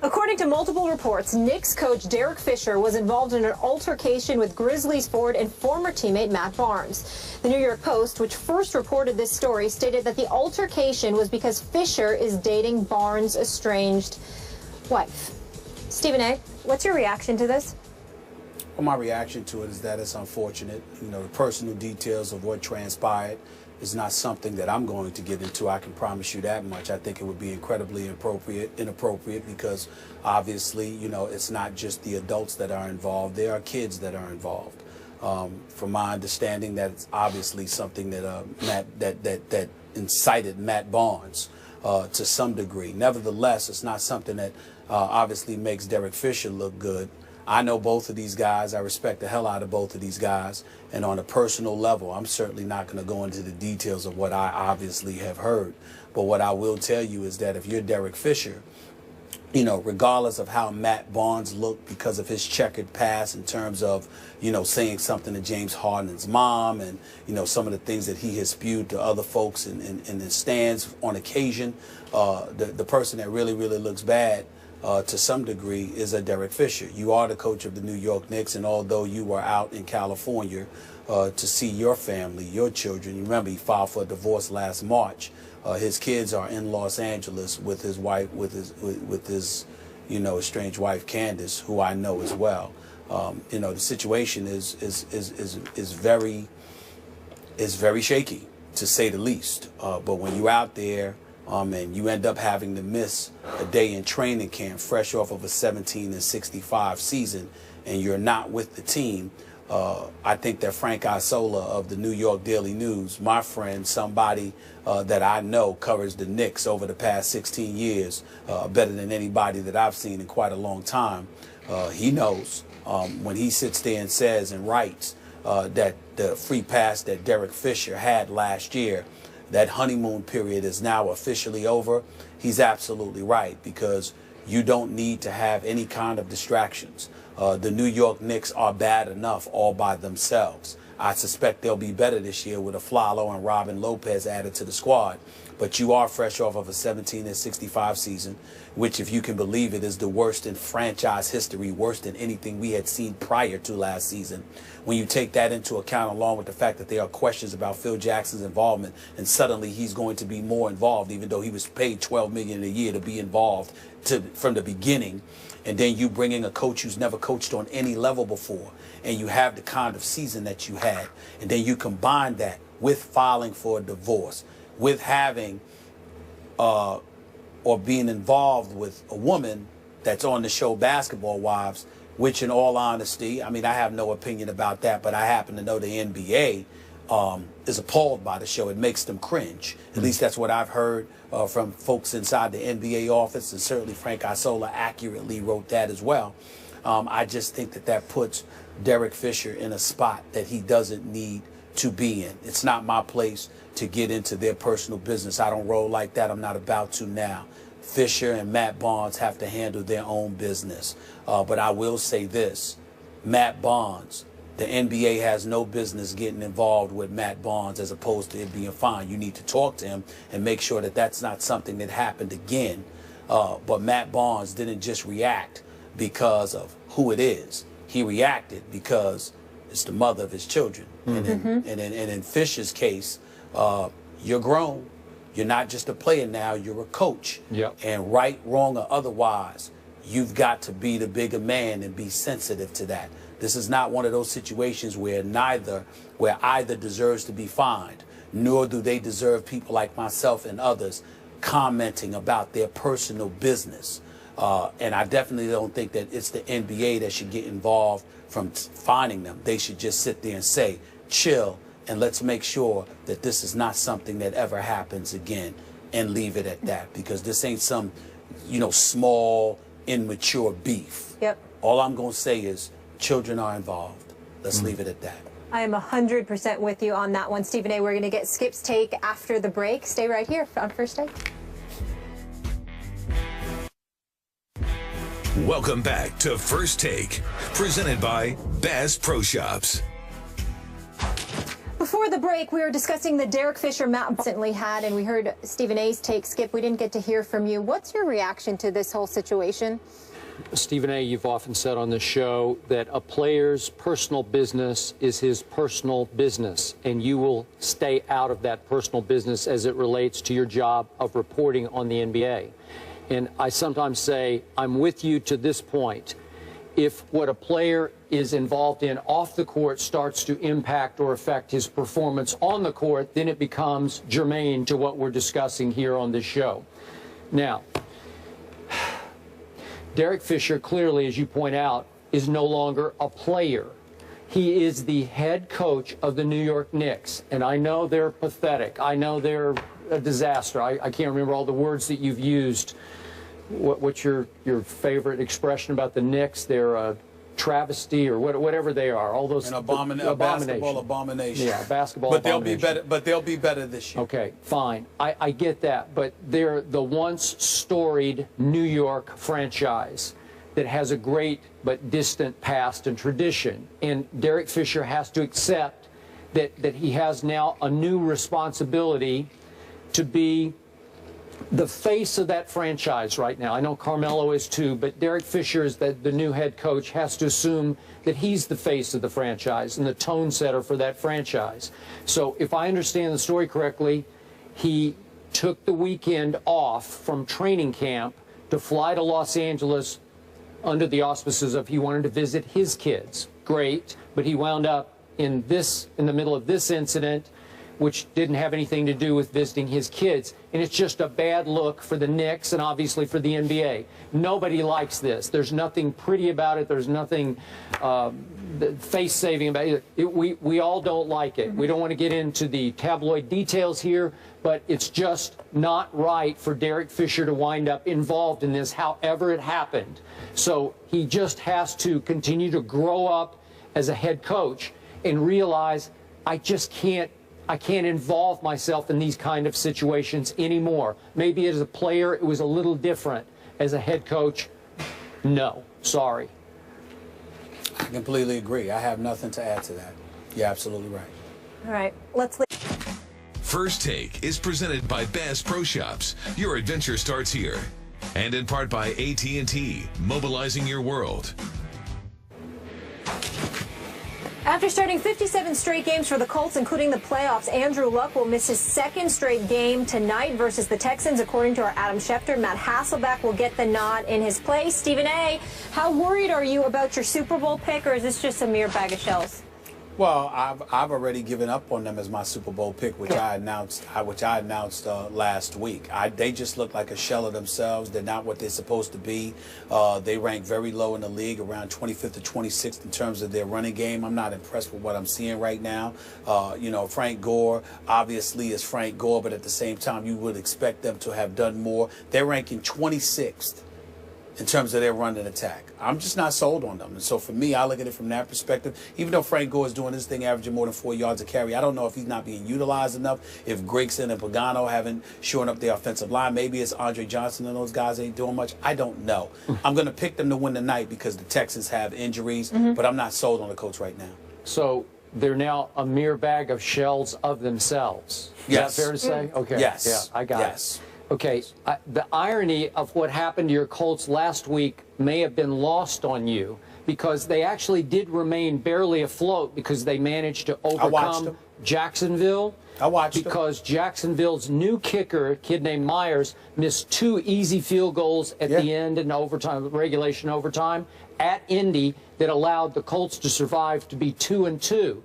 According to multiple reports, Knicks coach Derek Fisher was involved in an altercation with Grizzlies forward and former teammate Matt Barnes. The New York Post, which first reported this story, stated that the altercation was because Fisher is dating Barnes' estranged wife. Stephen A., what's your reaction to this? Well, my reaction to it is that it's unfortunate. You know, the personal details of what transpired is not something that I'm going to get into. I can promise you that much. I think it would be incredibly inappropriate because obviously, you know, it's not just the adults that are involved. There are kids that are involved. From my understanding, that's obviously something that that incited Matt Barnes to some degree. Nevertheless, it's not something that obviously makes Derek Fisher look good. I know both of these guys. I respect the hell out of both of these guys. And on a personal level, I'm certainly not going to go into the details of what I obviously have heard. But what I will tell you is that if you're Derek Fisher, you know, regardless of how Matt Barnes looked because of his checkered past in terms of, you know, saying something to James Harden's mom and, you know, some of the things that he has spewed to other folks in the stands on occasion, the person that really looks bad to some degree is a Derek Fisher. You are the coach of the New York Knicks, and although you were out in California to see your family, your children, you remember he filed for a divorce last March. His kids are in Los Angeles with his wife, with his you know, estranged wife Candace, who I know as well. You know, the situation is very shaky, to say the least. But when you're out there and you end up having to miss a day in training camp fresh off of a 17-65 season and you're not with the team, I think that Frank Isola of the New York Daily News, my friend, somebody that I know covers the Knicks over the past 16 years better than anybody that I've seen in quite a long time, he knows when he sits there and says and writes that the free pass that Derek Fisher had last year, that honeymoon period is now officially over. He's absolutely right, because you don't need to have any kind of distractions. The New York Knicks are bad enough all by themselves. I suspect they'll be better this year with Aflalo and Robin Lopez added to the squad. But you are fresh off of a 17-65 season, which, if you can believe it, is the worst in franchise history, worse than anything we had seen prior to last season. When you take that into account, along with the fact that there are questions about Phil Jackson's involvement, and suddenly he's going to be more involved, even though he was paid $12 million a year to be involved from the beginning, and then you bring in a coach who's never coached on any level before, and you have the kind of season that you had, and then you combine that with filing for a divorce, with having or being involved with a woman that's on the show Basketball Wives, which, in all honesty, I mean, I have no opinion about that, but I happen to know the NBA is appalled by the show. It makes them cringe. At least that's what I've heard from folks inside the NBA office, and certainly Frank Isola accurately wrote that as well. I just think that puts Derek Fisher in a spot that he doesn't need to be in. It's not my place to get into their personal business. I don't roll like that. I'm not about to now. Fisher and Matt Barnes have to handle their own business. But I will say this, Matt Barnes, the NBA has no business getting involved with Matt Barnes as opposed to it being fine. You need to talk to him and make sure that that's not something that happened again. But Matt Barnes didn't just react because of who it is. He reacted because it's the mother of his children. And in Fisher's case, you're grown. You're not just a player now, you're a coach. Yep. And right, wrong, or otherwise, you've got to be the bigger man and be sensitive to that. This is not one of those situations where either deserves to be fined, nor do they deserve people like myself and others commenting about their personal business. And I definitely don't think that it's the NBA that should get involved from fining them. They should just sit there and say, chill, and let's make sure that this is not something that ever happens again, and leave it at that, because this ain't some, you know, small, immature beef. Yep. All I'm going to say is children are involved. Let's leave it at that. I am 100% with you on that one, Stephen A. We're going to get Skip's take after the break. Stay right here on First Take. Welcome back to First Take, presented by Bass Pro Shops. Before Before the break, we were discussing the Derek Fisher Matt recently had, and we heard Stephen A's take. Skip, we didn't get to hear from you. What's your reaction to this whole situation? Stephen A., you've often said on this show that a player's personal business is his personal business, and you will stay out of that personal business as it relates to your job of reporting on the NBA. And I sometimes say, I'm with you to this point. If what a player is involved in off the court starts to impact or affect his performance on the court, then it becomes germane to what we're discussing here on this show. Now, Derek Fisher, clearly, as you point out, is no longer a player. He is the head coach of the New York Knicks. And I know they're pathetic. I know they're a disaster. I can't remember all the words that you've used. What's your favorite expression about the Knicks? They're a travesty or whatever they are. All those a basketball abomination. Yeah, basketball but abomination. But they'll be better this year. Okay, fine. I get that, but they're the once storied New York franchise that has a great but distant past and tradition. And Derek Fisher has to accept that he has now a new responsibility to be the face of that franchise right now. I know Carmelo is too, but Derek Fisher, is the new head coach, has to assume that he's the face of the franchise and the tone setter for that franchise. So if I understand the story correctly, he took the weekend off from training camp to fly to Los Angeles under the auspices of he wanted to visit his kids. Great, but he wound up in the middle of this incident, which didn't have anything to do with visiting his kids. And it's just a bad look for the Knicks and obviously for the NBA. Nobody likes this. There's nothing pretty about it. There's nothing face-saving about it. We all don't like it. We don't want to get into the tabloid details here, but it's just not right for Derek Fisher to wind up involved in this, however it happened. So he just has to continue to grow up as a head coach and realize, I can't involve myself in these kind of situations anymore. Maybe as a player, it was a little different. As a head coach, no, sorry. I completely agree. I have nothing to add to that. You're absolutely right. All right, let's leave. First Take is presented by Bass Pro Shops. Your adventure starts here. And in part by AT&T, mobilizing your world. After starting 57 straight games for the Colts, including the playoffs, Andrew Luck will miss his second straight game tonight versus the Texans. According to our Adam Schefter, Matt Hasselbeck will get the nod in his place. Stephen A., how worried are you about your Super Bowl pick, or is this just a mere bag of shells? Well, I've already given up on them as my Super Bowl pick, which I announced last week. They just look like a shell of themselves. They're not what they're supposed to be. They rank very low in the league, around 25th to 26th in terms of their running game. I'm not impressed with what I'm seeing right now. You know, Frank Gore obviously is Frank Gore, but at the same time, you would expect them to have done more. They're ranking 26th in terms of their run and attack. I'm just not sold on them. And so for me, I look at it from that perspective. Even though Frank Gore is doing this thing, averaging more than 4 yards a carry, I don't know if he's not being utilized enough, if Gregson and Pagano haven't shored up the offensive line. Maybe it's Andre Johnson and those guys ain't doing much. I don't know. I'm going to pick them to win tonight because the Texans have injuries, but I'm not sold on the coach right now. So they're now a mere bag of shells of themselves. Yes. Is that fair to say? Okay. Yes. Yeah, I got it. Okay, the irony of what happened to your Colts last week may have been lost on you because they actually did remain barely afloat because they managed to overcome Jacksonville. I watched because Jacksonville's new kicker, a kid named Myers, missed 2 easy field goals at the end in overtime, regulation overtime, at Indy that allowed the Colts to survive to be 2-2.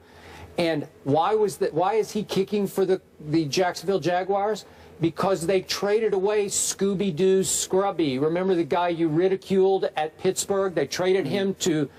And why is he kicking for the Jacksonville Jaguars? Because they traded away Scooby-Doo Scrubby. Remember the guy you ridiculed at Pittsburgh? They traded him to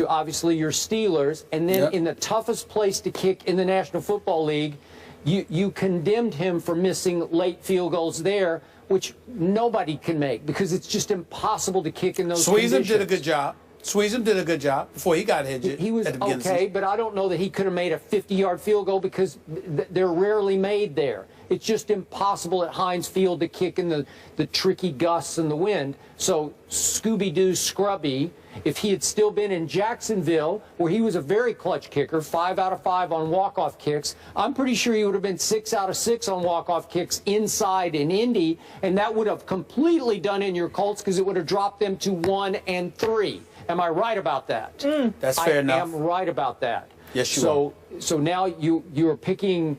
obviously your Steelers. And then in the toughest place to kick in the National Football League, you condemned him for missing late field goals there, which nobody can make because it's just impossible to kick in those conditions. Sweezum did a good job. Sweezum did a good job before he got injured. He was okay, but I don't know that he could have made a 50-yard field goal because they're rarely made there. It's just impossible at Heinz Field to kick in the tricky gusts and the wind. So Scooby-Doo Scrubby, if he had still been in Jacksonville, where he was a very clutch kicker, 5 out of 5 on walk-off kicks, I'm pretty sure he would have been 6 out of 6 on walk-off kicks inside in Indy, and that would have completely done in your Colts because it would have dropped them to 1 and 3. Am I right about that? That's fair enough. I am right about that. Yes, you are. So now you're picking.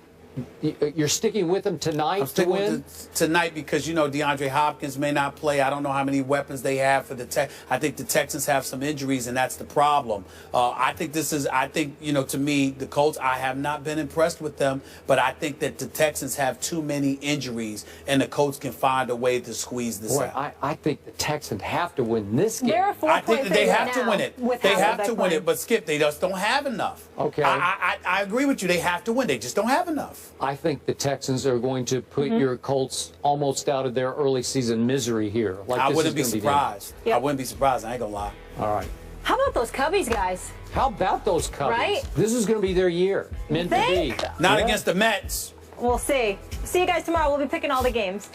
You're sticking with them tonight to win? Tonight because, you know, DeAndre Hopkins may not play. I don't know how many weapons they have for the I think the Texans have some injuries, and that's the problem. I think, you know, to me, the Colts, I have not been impressed with them, but I think that the Texans have too many injuries, and the Colts can find a way to squeeze this out. I think the Texans have to win this game. They're a 4-point I think that they have to win it. They have to win it, but Skip, they just don't have enough. Okay. I agree with you. They have to win. They just don't have enough. I think the Texans are going to put your Colts almost out of their early season misery here. Like I wouldn't be surprised. Yep. I wouldn't be surprised. I ain't gonna lie. All right. How about those Cubbies, guys? How about those Cubbies? Right? This is going to be their year. Meant to be. Not against the Mets. We'll see. See you guys tomorrow. We'll be picking all the games.